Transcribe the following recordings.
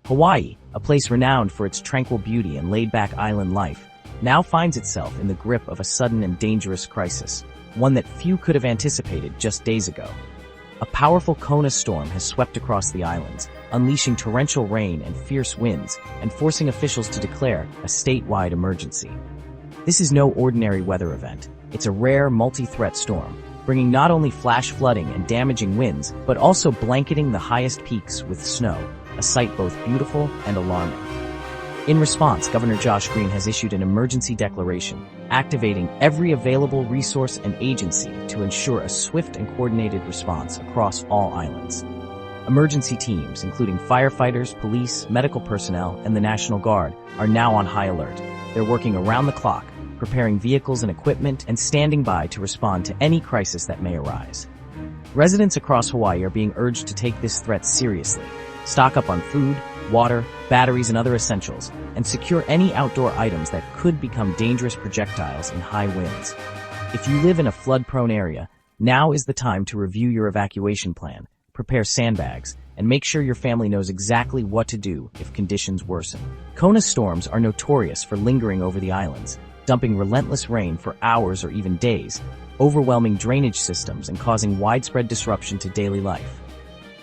Hawaii, a place renowned for its tranquil beauty and laid-back island life, now finds itself in the grip of a sudden and dangerous crisis, one that few could have anticipated just days ago. A powerful Kona storm has swept across the islands, unleashing torrential rain and fierce winds, and forcing officials to declare a statewide emergency. This is no ordinary weather event. It's a rare, multi-threat storm, bringing not only flash flooding and damaging winds, but also blanketing the highest peaks with snow, a sight both beautiful and alarming. In response, Governor Josh Green has issued an emergency declaration, activating every available resource and agency to ensure a swift and coordinated response across all islands. Emergency teams, including firefighters, police, medical personnel, and the National Guard, are now on high alert. They're working around the clock, preparing vehicles and equipment, and standing by to respond to any crisis that may arise. Residents across Hawaii are being urged to take this threat seriously, stock up on food, water, batteries, and other essentials, and secure any outdoor items that could become dangerous projectiles in high winds. If you live in a flood-prone area, now is the time to review your evacuation plan, prepare sandbags, and make sure your family knows exactly what to do if conditions worsen. Kona storms are notorious for lingering over the islands, dumping relentless rain for hours or even days, overwhelming drainage systems and causing widespread disruption to daily life.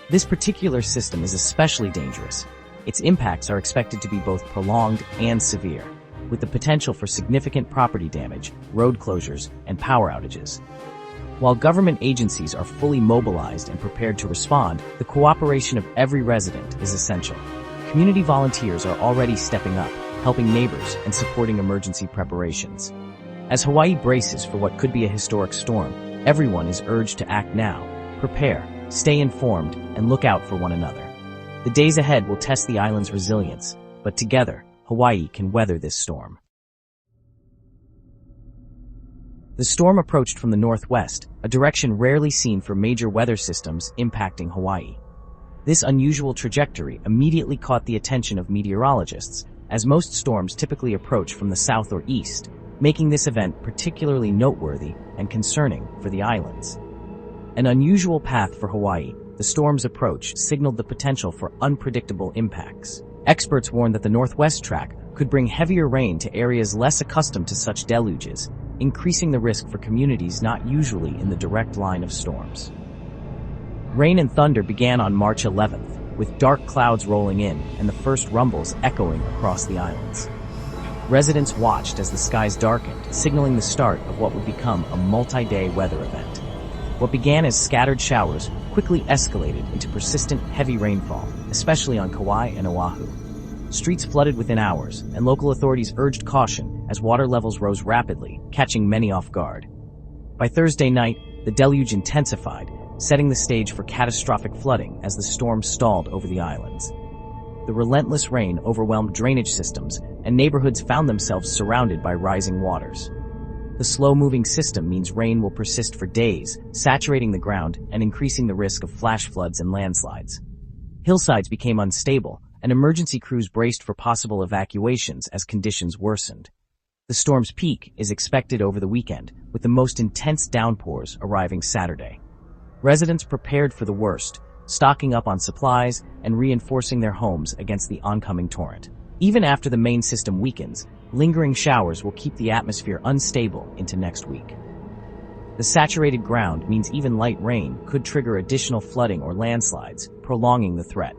This particular system is especially dangerous. Its impacts are expected to be both prolonged and severe, with the potential for significant property damage, road closures, and power outages. While government agencies are fully mobilized and prepared to respond, the cooperation of every resident is essential. Community volunteers are already stepping up, helping neighbors and supporting emergency preparations. As Hawaii braces for what could be a historic storm, everyone is urged to act now, prepare, stay informed, and look out for one another. The days ahead will test the island's resilience, but together, Hawaii can weather this storm. The storm approached from the northwest, a direction rarely seen for major weather systems impacting Hawaii. This unusual trajectory immediately caught the attention of meteorologists, as most storms typically approach from the south or east, making this event particularly noteworthy and concerning for the islands. An unusual path for Hawaii, the storm's approach signaled the potential for unpredictable impacts. Experts warned that the northwest track could bring heavier rain to areas less accustomed to such deluges, increasing the risk for communities not usually in the direct line of storms. Rain and thunder began on March 11th, with dark clouds rolling in and the first rumbles echoing across the islands. Residents watched as the skies darkened, signaling the start of what would become a multi-day weather event. What began as scattered showers quickly escalated into persistent heavy rainfall, especially on Kauai and Oahu. Streets flooded within hours, and local authorities urged caution as water levels rose rapidly, catching many off guard. By Thursday night, the deluge intensified, setting the stage for catastrophic flooding as the storm stalled over the islands. The relentless rain overwhelmed drainage systems, and neighborhoods found themselves surrounded by rising waters. The slow-moving system means rain will persist for days, saturating the ground and increasing the risk of flash floods and landslides. Hillsides became unstable, and emergency crews braced for possible evacuations as conditions worsened. The storm's peak is expected over the weekend, with the most intense downpours arriving Saturday. Residents prepared for the worst, stocking up on supplies and reinforcing their homes against the oncoming torrent. Even after the main system weakens, lingering showers will keep the atmosphere unstable into next week. The saturated ground means even light rain could trigger additional flooding or landslides, prolonging the threat.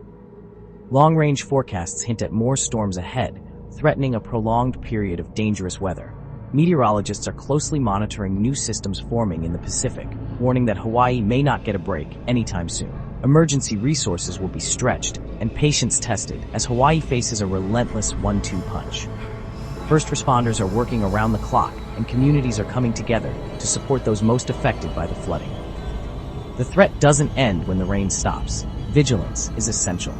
Long-range forecasts hint at more storms ahead, threatening a prolonged period of dangerous weather. Meteorologists are closely monitoring new systems forming in the Pacific, warning that Hawaii may not get a break anytime soon. Emergency resources will be stretched and patience tested as Hawaii faces a relentless 1-2 punch. First responders are working around the clock, and communities are coming together to support those most affected by the flooding. The threat doesn't end when the rain stops. Vigilance is essential.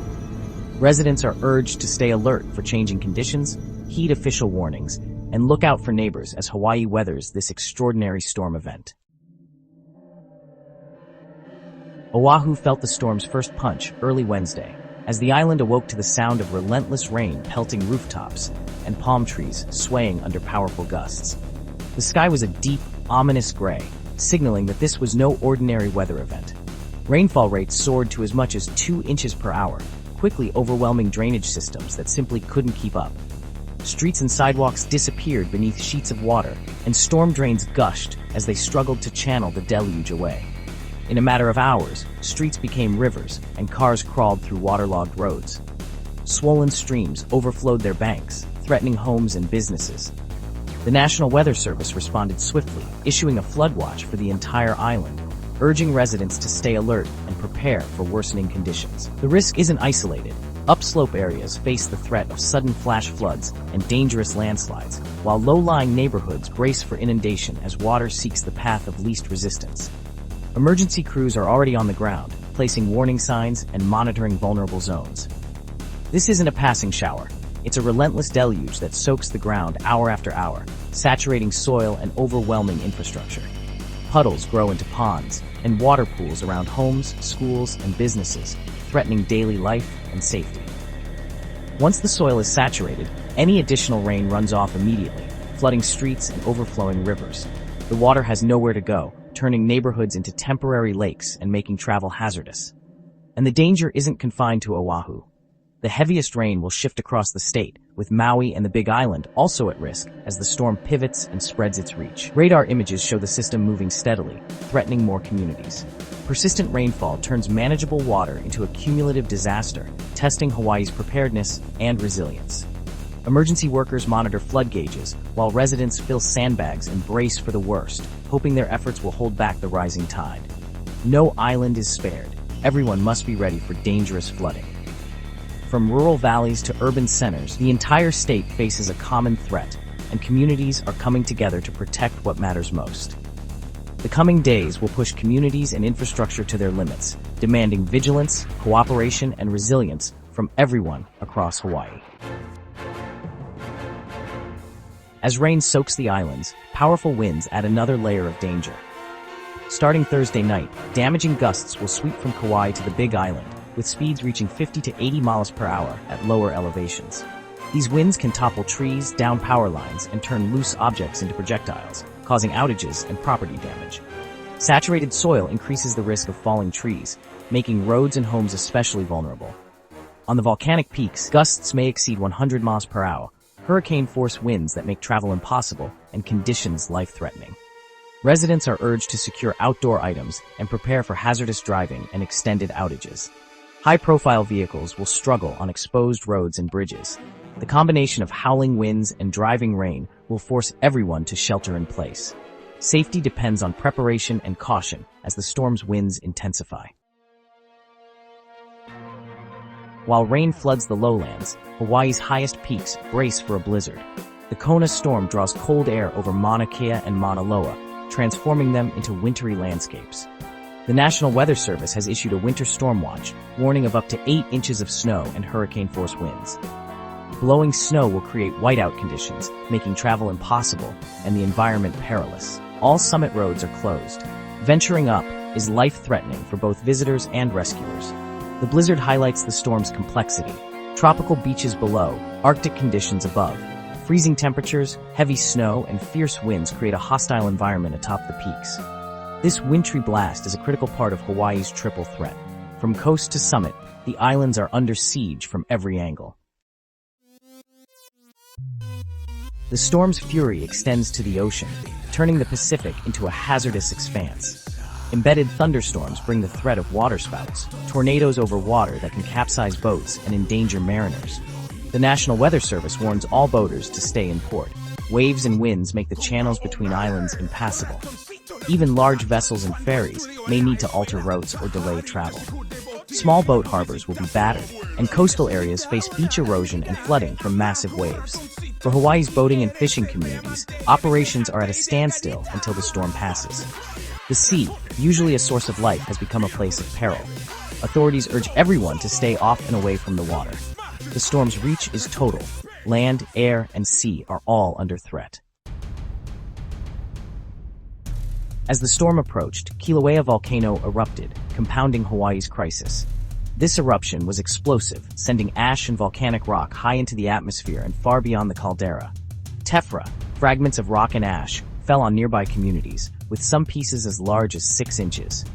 Residents are urged to stay alert for changing conditions, heed official warnings, and look out for neighbors as Hawaii weathers this extraordinary storm event. Oahu felt the storm's first punch early Wednesday, as the island awoke to the sound of relentless rain pelting rooftops and palm trees swaying under powerful gusts. The sky was a deep, ominous gray, signaling that this was no ordinary weather event. Rainfall rates soared to as much as 2 inches per hour, quickly overwhelming drainage systems that simply couldn't keep up. Streets and sidewalks disappeared beneath sheets of water, and storm drains gushed as they struggled to channel the deluge away. In a matter of hours, streets became rivers, and cars crawled through waterlogged roads. Swollen streams overflowed their banks, threatening homes and businesses. The National Weather Service responded swiftly, issuing a flood watch for the entire island, urging residents to stay alert and prepare for worsening conditions. The risk isn't isolated. Upslope areas face the threat of sudden flash floods and dangerous landslides, while low-lying neighborhoods brace for inundation as water seeks the path of least resistance. Emergency crews are already on the ground, placing warning signs and monitoring vulnerable zones. This isn't a passing shower. It's a relentless deluge that soaks the ground hour after hour, saturating soil and overwhelming infrastructure. Puddles grow into ponds, and water pools around homes, schools, and businesses, threatening daily life and safety. Once the soil is saturated, any additional rain runs off immediately, flooding streets and overflowing rivers. The water has nowhere to go, turning neighborhoods into temporary lakes and making travel hazardous. And the danger isn't confined to Oahu. The heaviest rain will shift across the state, with Maui and the Big Island also at risk as the storm pivots and spreads its reach. Radar images show the system moving steadily, threatening more communities. Persistent rainfall turns manageable water into a cumulative disaster, testing Hawaii's preparedness and resilience. Emergency workers monitor flood gauges, while residents fill sandbags and brace for the worst, hoping their efforts will hold back the rising tide. No island is spared. Everyone must be ready for dangerous flooding. From rural valleys to urban centers, the entire state faces a common threat, and communities are coming together to protect what matters most. The coming days will push communities and infrastructure to their limits, demanding vigilance, cooperation, and resilience from everyone across Hawaii. As rain soaks the islands, powerful winds add another layer of danger. Starting Thursday night, damaging gusts will sweep from Kauai to the Big Island, with speeds reaching 50 to 80 miles per hour at lower elevations. These winds can topple trees, down power lines, and turn loose objects into projectiles, causing outages and property damage. Saturated soil increases the risk of falling trees, making roads and homes especially vulnerable. On the volcanic peaks, gusts may exceed 100 miles per hour, hurricane-force winds that make travel impossible and conditions life-threatening. Residents are urged to secure outdoor items and prepare for hazardous driving and extended outages. High-profile vehicles will struggle on exposed roads and bridges. The combination of howling winds and driving rain will force everyone to shelter in place. Safety depends on preparation and caution as the storm's winds intensify. While rain floods the lowlands, Hawaii's highest peaks brace for a blizzard. The Kona storm draws cold air over Mauna Kea and Mauna Loa, transforming them into wintry landscapes. The National Weather Service has issued a winter storm watch, warning of up to 8 inches of snow and hurricane-force winds. Blowing snow will create whiteout conditions, making travel impossible and the environment perilous. All summit roads are closed. Venturing up is life-threatening for both visitors and rescuers. The blizzard highlights the storm's complexity. Tropical beaches below, Arctic conditions above. Freezing temperatures, heavy snow, and fierce winds create a hostile environment atop the peaks. This wintry blast is a critical part of Hawaii's triple threat. From coast to summit, the islands are under siege from every angle. The storm's fury extends to the ocean, turning the Pacific into a hazardous expanse. Embedded thunderstorms bring the threat of waterspouts, tornadoes over water that can capsize boats and endanger mariners. The National Weather Service warns all boaters to stay in port. Waves and winds make the channels between islands impassable. Even large vessels and ferries may need to alter routes or delay travel. Small boat harbors will be battered, and coastal areas face beach erosion and flooding from massive waves. For Hawaii's boating and fishing communities, operations are at a standstill until the storm passes. The sea, usually a source of life, has become a place of peril. Authorities urge everyone to stay off and away from the water. The storm's reach is total. Land, air, and sea are all under threat. As the storm approached, Kilauea volcano erupted, compounding Hawaii's crisis. This eruption was explosive, sending ash and volcanic rock high into the atmosphere and far beyond the caldera. Tephra, fragments of rock and ash, fell on nearby communities, with some pieces as large as 6 inches.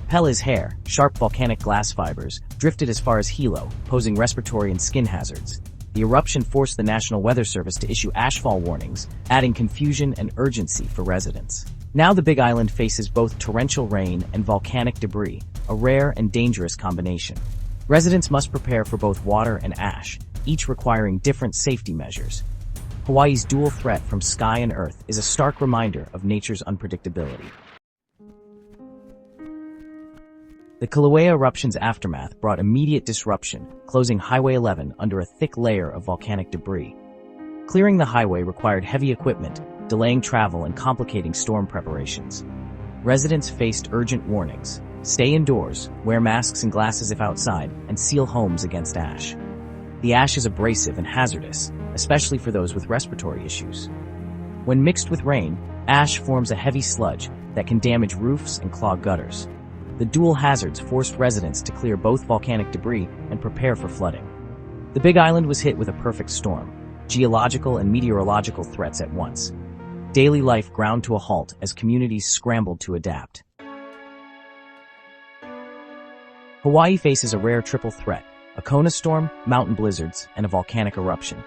Pele's hair, sharp volcanic glass fibers, drifted as far as Hilo, posing respiratory and skin hazards. The eruption forced the National Weather Service to issue ashfall warnings, adding confusion and urgency for residents. Now the Big Island faces both torrential rain and volcanic debris, a rare and dangerous combination. Residents must prepare for both water and ash, each requiring different safety measures. Hawaii's dual threat from sky and earth is a stark reminder of nature's unpredictability. The Kilauea eruption's aftermath brought immediate disruption, closing Highway 11 under a thick layer of volcanic debris. Clearing the highway required heavy equipment, delaying travel and complicating storm preparations. Residents faced urgent warnings: stay indoors, wear masks and glasses if outside, and seal homes against ash. The ash is abrasive and hazardous, especially for those with respiratory issues. When mixed with rain, ash forms a heavy sludge that can damage roofs and clog gutters. The dual hazards forced residents to clear both volcanic debris and prepare for flooding. The Big Island was hit with a perfect storm, geological and meteorological threats at once. Daily life ground to a halt as communities scrambled to adapt. Hawaii faces a rare triple threat: a Kona storm, mountain blizzards, and a volcanic eruption.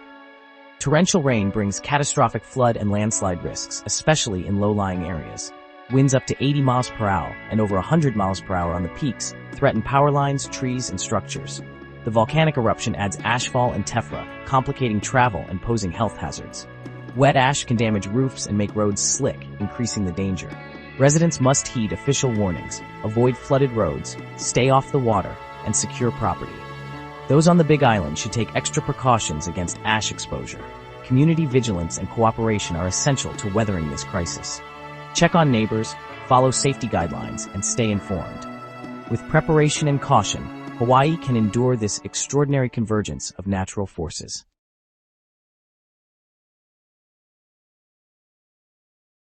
Torrential rain brings catastrophic flood and landslide risks, especially in low-lying areas. Winds up to 80 miles per hour and over 100 miles per hour on the peaks threaten power lines, trees, and structures. The volcanic eruption adds ashfall and tephra, complicating travel and posing health hazards. Wet ash can damage roofs and make roads slick, increasing the danger. Residents must heed official warnings, avoid flooded roads, stay off the water, and secure property. Those on the Big Island should take extra precautions against ash exposure. Community vigilance and cooperation are essential to weathering this crisis. Check on neighbors, follow safety guidelines, and stay informed. With preparation and caution, Hawaii can endure this extraordinary convergence of natural forces.